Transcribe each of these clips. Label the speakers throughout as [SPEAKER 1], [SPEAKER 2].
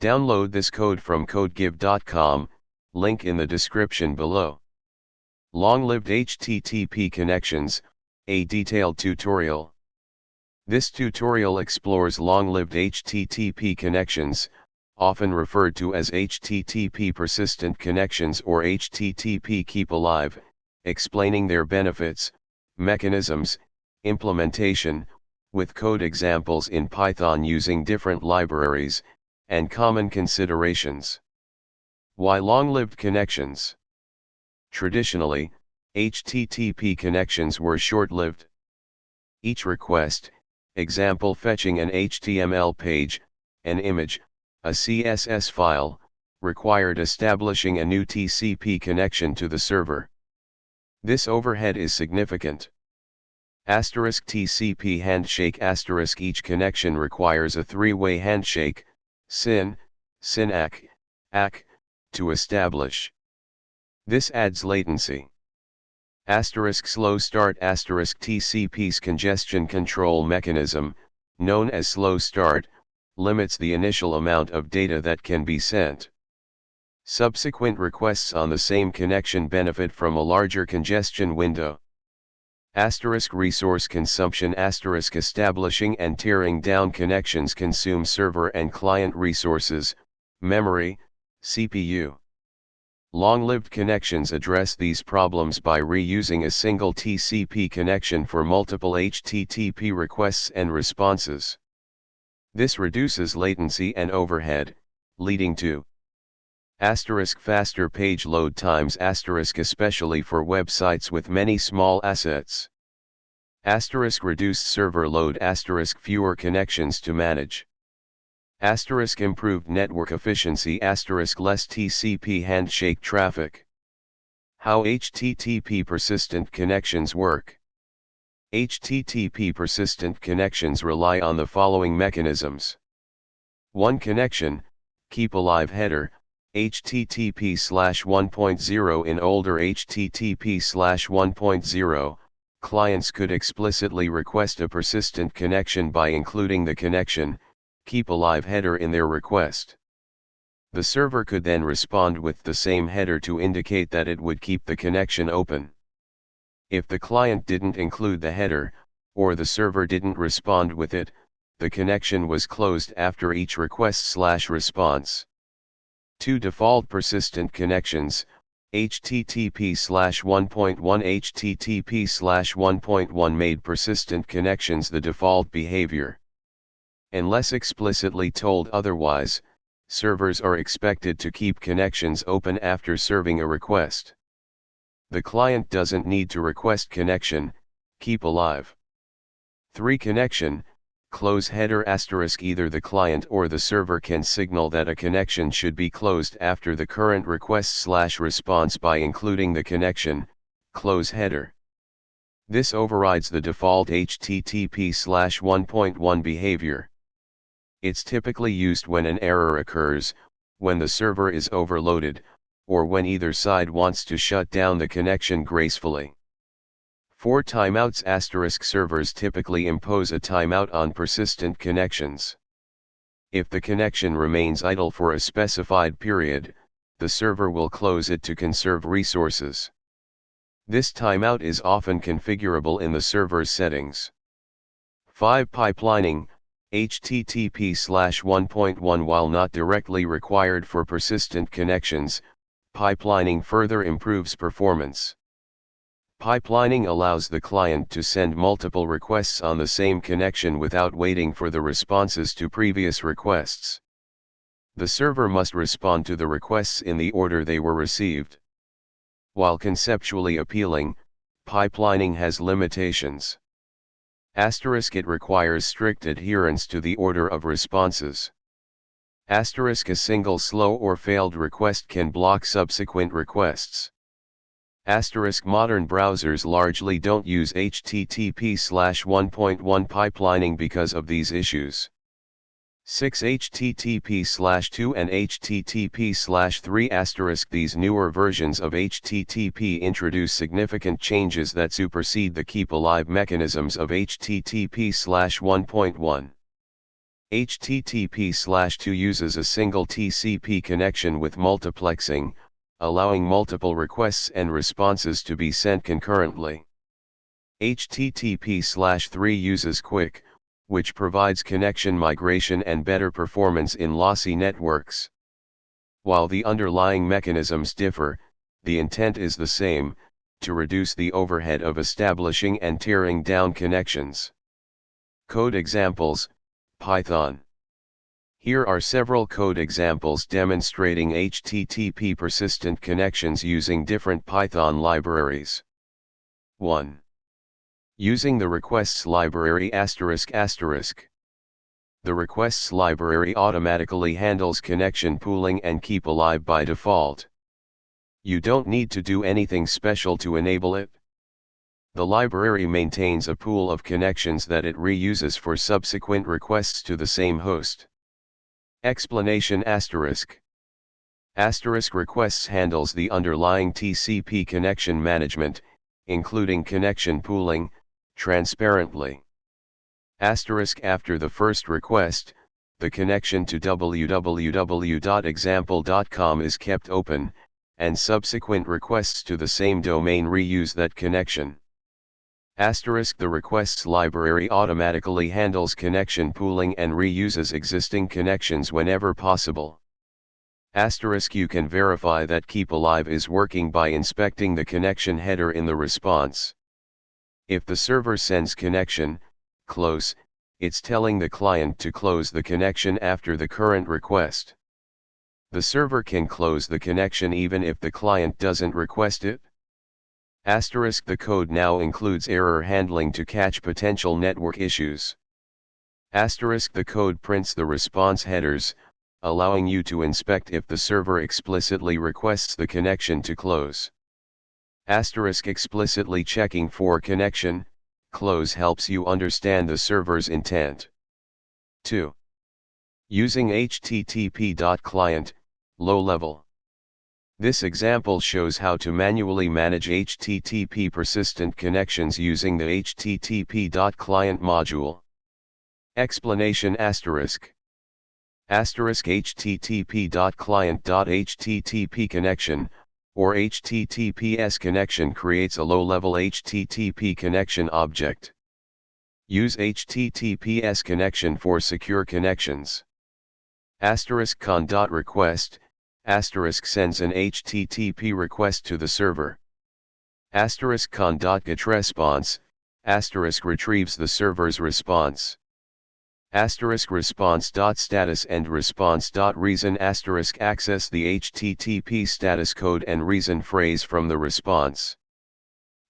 [SPEAKER 1] Download this code from codegive.com, link in the description below. Long-lived HTTP connections, a detailed tutorial. This tutorial explores long-lived HTTP connections, often referred to as HTTP persistent connections or HTTP keep alive, explaining their benefits, mechanisms, implementation, with code examples in Python using different libraries, and common considerations. Why long-lived connections? Traditionally, HTTP connections were short-lived. Each request, example fetching an HTML page, an image, a CSS file, required establishing a new TCP connection to the server. This overhead is significant. *TCP handshake * each connection requires a three-way handshake, syn-ack, to establish. This adds latency. *slow start * TCP's congestion control mechanism, known as slow start, limits the initial amount of data that can be sent. Subsequent requests on the same connection benefit from a larger congestion window. *resource consumption * establishing and tearing down connections consume server and client resources, memory, CPU. Long-lived connections address these problems by reusing a single TCP connection for multiple HTTP requests and responses. This reduces latency and overhead, leading to faster page load times * especially for websites with many small assets. Reduced server load * fewer connections to manage. Improved network efficiency * less TCP handshake traffic. How HTTP persistent connections work. HTTP persistent connections rely on the following mechanisms. 1. Connection, keep alive header, HTTP/1.0 In older HTTP/1.0, clients could explicitly request a persistent connection by including the connection, keep alive header in their request. The server could then respond with the same header to indicate that it would keep the connection open. If the client didn't include the header, or the server didn't respond with it, the connection was closed after each request/response. 2. Default persistent connections, HTTP/1.1 HTTP/1.1 made persistent connections the default behavior. Unless explicitly told otherwise, servers are expected to keep connections open after serving a request. The client doesn't need to request connection, keep alive. 3. Connection, close header * either the client or the server can signal that a connection should be closed after the current request/response by including the connection, close header. This overrides the default HTTP/1.1 behavior. It's typically used when an error occurs, when the server is overloaded, or when either side wants to shut down the connection gracefully. 4. Timeouts * servers typically impose a timeout on persistent connections. If the connection remains idle for a specified period, the server will close it to conserve resources. This timeout is often configurable in the server's settings. 5. Pipelining, HTTP/1.1 While not directly required for persistent connections, pipelining further improves performance. Pipelining allows the client to send multiple requests on the same connection without waiting for the responses to previous requests. The server must respond to the requests in the order they were received. While conceptually appealing, pipelining has limitations. It requires strict adherence to the order of responses. A single slow or failed request can block subsequent requests. Modern browsers largely don't use HTTP/1.1 pipelining because of these issues. 6. HTTP/2 and HTTP/3 * These newer versions of HTTP introduce significant changes that supersede the keep alive mechanisms of HTTP/1.1. HTTP/2 uses a single TCP connection with multiplexing, allowing multiple requests and responses to be sent concurrently. HTTP/3 uses QUIC, which provides connection migration and better performance in lossy networks. While the underlying mechanisms differ, the intent is the same, to reduce the overhead of establishing and tearing down connections. Code examples: Python. Here are several code examples demonstrating HTTP persistent connections using different Python libraries. 1. Using the requests library ****. The requests library automatically handles connection pooling and keep alive by default. You don't need to do anything special to enable it. The library maintains a pool of connections that it reuses for subsequent requests to the same host. Explanation **** requests handles the underlying TCP connection management, including connection pooling, transparently. After the first request, the connection to www.example.com is kept open, and subsequent requests to the same domain reuse that connection. The requests library automatically handles connection pooling and reuses existing connections whenever possible. You can verify that keep alive is working by inspecting the connection header in the response. If the server sends connection, close, it's telling the client to close the connection after the current request. The server can close the connection even if the client doesn't request it. The code now includes error handling to catch potential network issues. The code prints the response headers, allowing you to inspect if the server explicitly requests the connection to close. Explicitly checking for connection close helps you understand the server's intent. 2. Using http.client, low level. This example shows how to manually manage HTTP persistent connections using the http.client module. Explanation http.client.http connection, or HTTPS connection creates a low-level HTTP connection object. Use HTTPS connection for secure connections. **con.request** sends an HTTP request to the server. **con.getResponse** retrieves the server's response. *response.status and response.reason ** access the HTTP status code and reason phrase from the response.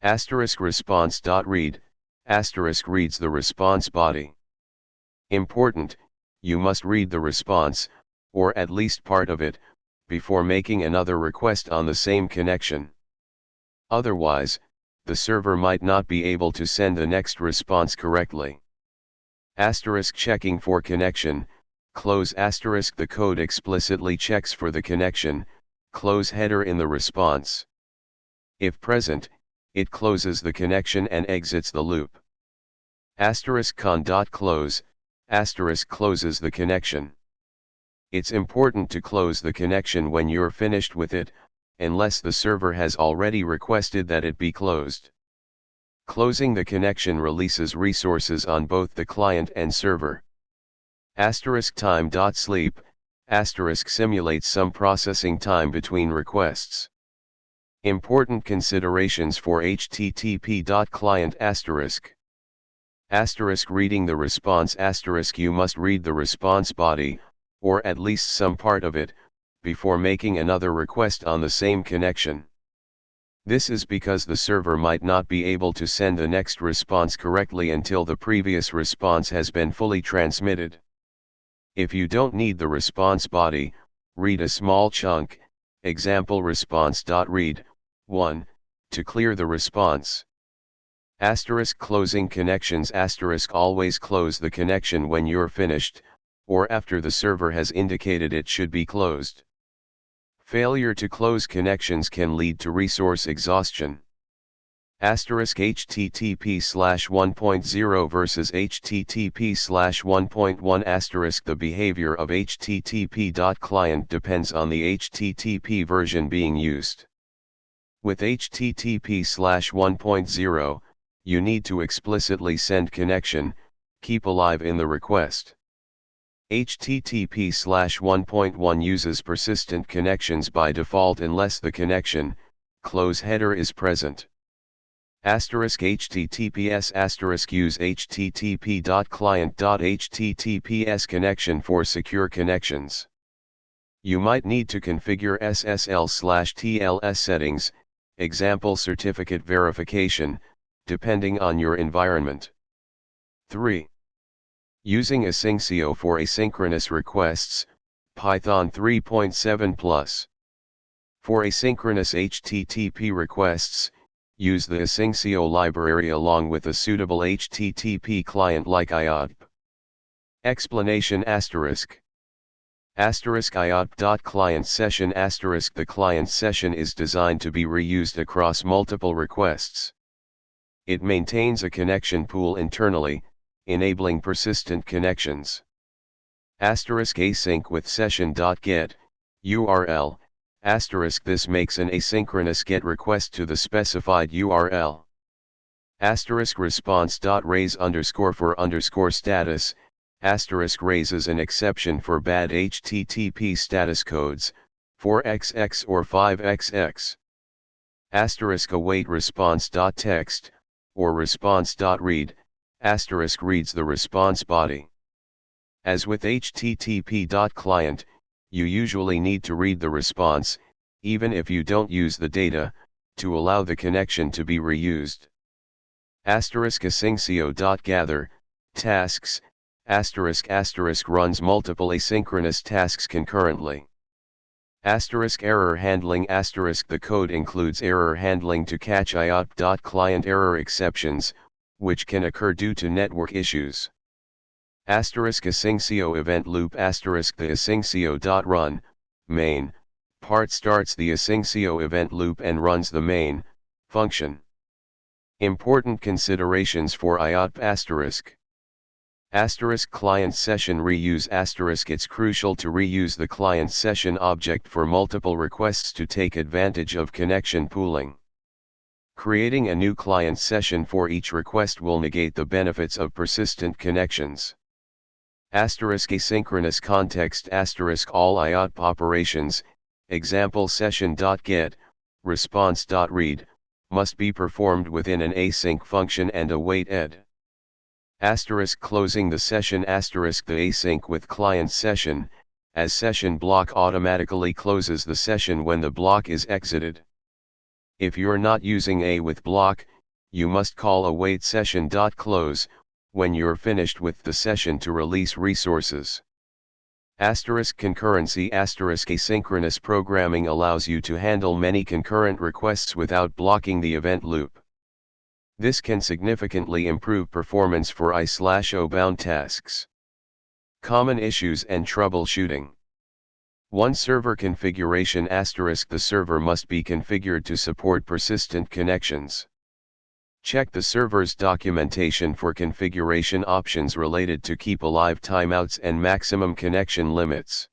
[SPEAKER 1] *response.read reads the response body. Important: you must read the response, or at least part of it, before making another request on the same connection. Otherwise, the server might not be able to send the next response correctly. Checking for connection, close *. The code explicitly checks for the connection, close header in the response. If present, it closes the connection and exits the loop. *con.close*, closes the connection. It's important to close the connection when you're finished with it, unless the server has already requested that it be closed. Closing the connection releases resources on both the client and server. *time.sleep*, simulates some processing time between requests. Important considerations for http.client*. Reading the response*. You must read the response body, or at least some part of it, before making another request on the same connection. This is because the server might not be able to send the next response correctly until the previous response has been fully transmitted. If you don't need the response body, read a small chunk, example response.read, 1, to clear the response. Closing connections always close the connection when you're finished, or after the server has indicated it should be closed. Failure to close connections can lead to resource exhaustion. *HTTP/1.0 versus HTTP/1.1 *. The behavior of HTTP.client depends on the HTTP version being used. With HTTP/1.0, you need to explicitly send connection, keep alive in the request. HTTP/1.1 uses persistent connections by default unless the connection, close header is present. *HTTPS** use http.client.https connection for secure connections. You might need to configure SSL/TLS settings, example certificate verification, depending on your environment. 3. Using asyncio for asynchronous requests, Python 3.7+. For asynchronous HTTP requests, use the asyncio library along with a suitable HTTP client like IOTP. Explanation **** IOTP.client session ***. The client session is designed to be reused across multiple requests. It maintains a connection pool internally, enabling persistent connections. **async with session.get, URL, **. This makes an asynchronous GET request to the specified URL. *response.raise_for_status, * raises an exception for bad HTTP status codes, 4xx or 5xx. *await response.text, or response.read, * reads the response body. As with HTTP.client, you usually need to read the response, even if you don't use the data, to allow the connection to be reused. *asyncio.gather, tasks, ** runs multiple asynchronous tasks concurrently. *error handling, * the code includes error handling to catch IOTP.client error exceptions, which can occur due to network issues. *asyncio event loop, * the asyncio.run, main, part starts the asyncio event loop and runs the main function. Important considerations for IOTP ***. Client session reuse, ** It's crucial to reuse the client session object for multiple requests to take advantage of connection pooling. Creating a new client session for each request will negate the benefits of persistent connections. Asynchronous context, * all IOTP operations, example session.get, response.read, must be performed within an async function and await ed. Closing the session, * the async with client session, as session block automatically closes the session when the block is exited. If you're not using a with block, you must call await session.close, when you're finished with the session to release resources. Concurrency, * asynchronous programming allows you to handle many concurrent requests without blocking the event loop. This can significantly improve performance for I/O bound tasks. Common issues and troubleshooting. 1. Server configuration, * the server must be configured to support persistent connections. Check the server's documentation for configuration options related to keep alive timeouts and maximum connection limits.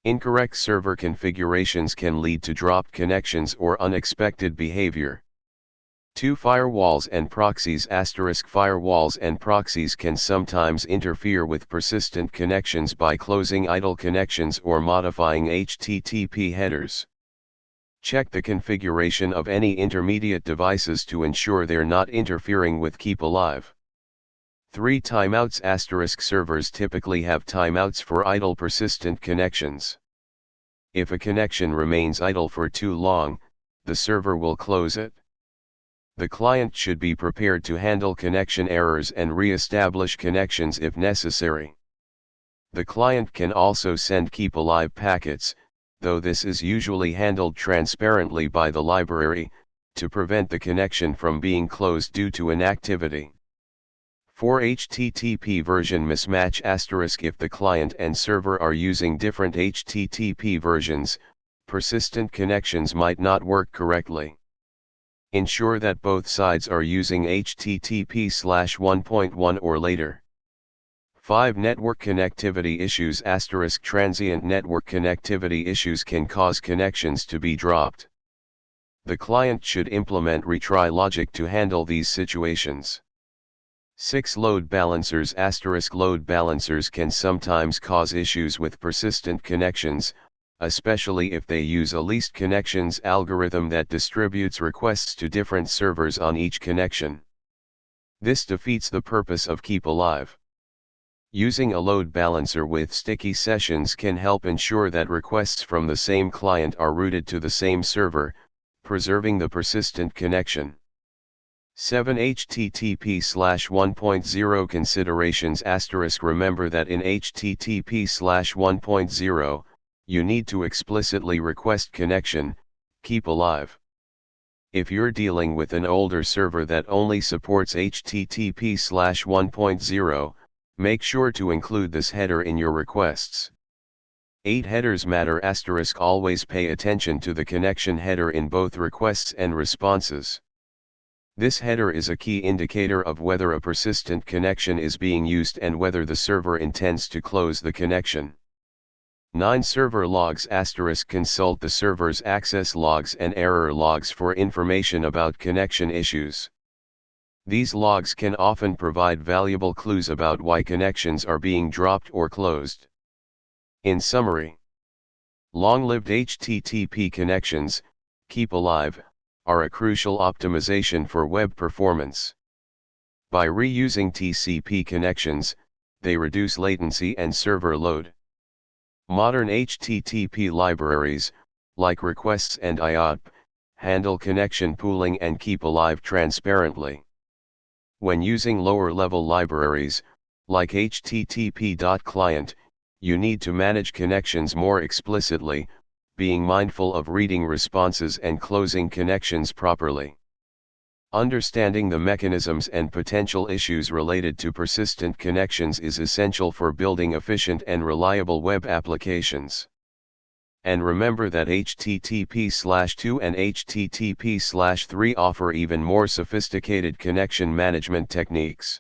[SPEAKER 1] Incorrect server configurations can lead to dropped connections or unexpected behavior. 2. Firewalls and proxies, * firewalls and proxies can sometimes interfere with persistent connections by closing idle connections or modifying HTTP headers. Check the configuration of any intermediate devices to ensure they're not interfering with keep alive. 3. Timeouts, * servers typically have timeouts for idle persistent connections. If a connection remains idle for too long, the server will close it. The client should be prepared to handle connection errors and re-establish connections if necessary. The client can also send keep alive packets, though this is usually handled transparently by the library, to prevent the connection from being closed due to inactivity. 4. HTTP version mismatch, * if the client and server are using different HTTP versions, persistent connections might not work correctly. Ensure that both sides are using HTTP/1.1 or later. 5. Network connectivity issues * transient network connectivity issues can cause connections to be dropped. The client should implement retry logic to handle these situations. 6. Load balancers * load balancers can sometimes cause issues with persistent connections, especially if they use a least connections algorithm that distributes requests to different servers on each connection. This defeats the purpose of Keep Alive. Using a load balancer with sticky sessions can help ensure that requests from the same client are routed to the same server, preserving the persistent connection. 7. HTTP/1.0 considerations * remember that in HTTP/1.0, you need to explicitly request connection, keep alive. If you're dealing with an older server that only supports HTTP/1.0, make sure to include this header in your requests. 8. Headers matter * always pay attention to the connection header in both requests and responses. This header is a key indicator of whether a persistent connection is being used and whether the server intends to close the connection. 9. Server logs * consult the server's access logs and error logs for information about connection issues. These logs can often provide valuable clues about why connections are being dropped or closed. In summary, long-lived HTTP connections, keep alive, are a crucial optimization for web performance. By reusing TCP connections, they reduce latency and server load. Modern HTTP libraries, like requests and IOP, handle connection pooling and keep alive transparently. When using lower-level libraries, like HTTP.client, you need to manage connections more explicitly, being mindful of reading responses and closing connections properly. Understanding the mechanisms and potential issues related to persistent connections is essential for building efficient and reliable web applications. And remember that HTTP/2 and HTTP/3 offer even more sophisticated connection management techniques.